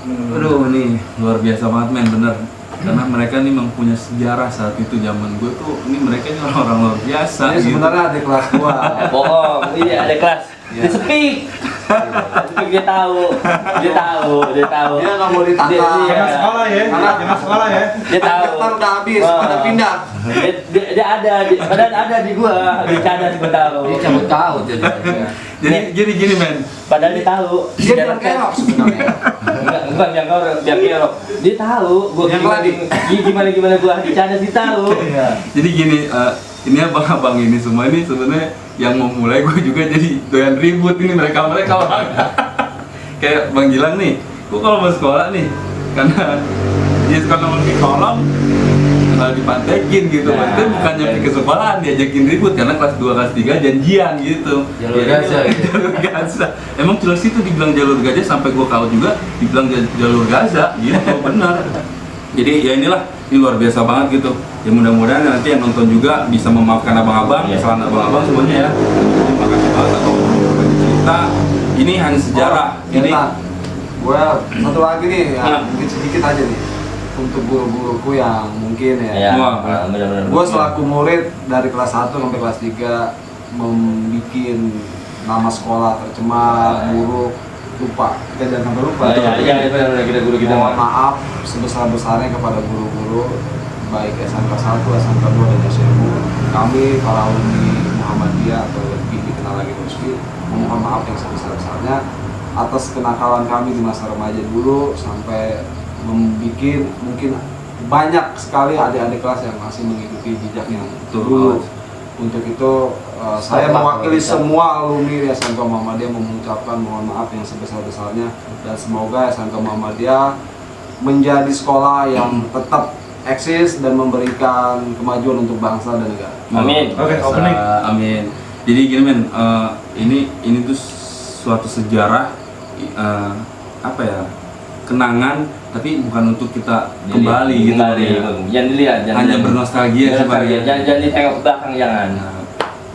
Aduh ini luar biasa banget men bener karena mereka nih memang punya sejarah saat itu zaman gue tuh ini mereka ini orang-orang luar biasa Ini gitu. sebenarnya adik kelas gua. Bohong, iya ada kelas. Dia speak. Dia tahu. Dia nggak mau ditata. Jangan sekolah ya. Jangan sekolah ya. Dia tahu. Daftar udah habis, Wah. pada pindah. Dia padahal ada di gua, di cadas gua tahu. Ini cabut tahu jadi. Jadi gini men Padahal dia tahu. Dia bilang kerok sebenarnya. Bukan yang kau biar kerok. Dia tahu gua Yang lagi. gimana gua di cadas dia tahu. jadi gini ini abang-abang ini semua ini sebenarnya yang mau mulai gue juga jadi doyan ribut ini mereka orang kayak Bang Gilang nih gue kalau mau sekolah nih karena dia suka nongol di kolong dipantekin gitu Nah, maksudnya bukannya ke sekolahan diajakin ribut karena kelas 2 kelas 3 janjian gitu Jalur Ya, gajah gitu. jalur gaza emang jelas itu dibilang jalur gajah sampai gue kaut juga dibilang jalur gaza gitu benar jadi ya inilah ini luar biasa banget gitu ya mudah-mudahan nanti yang nonton juga bisa memaafkan abang-abang Iya. kesalahan abang-abang semuanya ya terima kasih banget atau berbagi cerita ini hanya sejarah ini Gue satu lagi nih, Nah. ya, mungkin sedikit aja nih untuk guru-guruku yang mungkin Ya, Wah. benar-benar. Gue selaku murid dari kelas 1 sampai kelas 3 membuat nama sekolah tercemar, buruk, lupa. Kita jangan sampai lupa. Iya, benar-benar kita guru kita. Mohon maaf sebesar-besarnya kepada guru-guru baik SMK 1, SMK 2 dan SMU. Kami para alumni Muhammadiyah atau lebih dikenal lagi Doski, memohon maaf yang sebesar-besarnya atas kenakalan kami di masa remaja dulu sampai membuat mungkin banyak sekali adik-adik kelas yang masih mengikuti jejak yang dulu. Untuk itu saya mewakili semua alumni di SMK Muhammadiyah mengucapkan mohon maaf yang sebesar-besarnya dan semoga SMK Muhammadiyah menjadi sekolah yang tetap eksis dan memberikan kemajuan untuk bangsa dan negara. Amin. Oke, opening. Amin. Jadi gini men, ini tuh suatu sejarah apa ya kenangan tapi bukan untuk kita kembali gitu ya. Jangan dilihat, Hanya bernostalgia sih Pak, ya. Jangan ditengok ke belakang, jangan. Nah,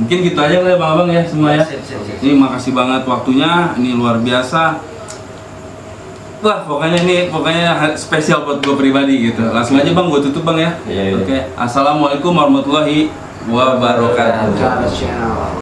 mungkin gitu aja lah ya bang-abang ya semua ya. Sip. Ini makasih banget waktunya, ini luar biasa. Wah pokoknya spesial buat gue pribadi gitu. Langsung aja bang, gue tutup bang ya. Iya. Oke, assalamualaikum warahmatullahi wabarakatuh. Channel.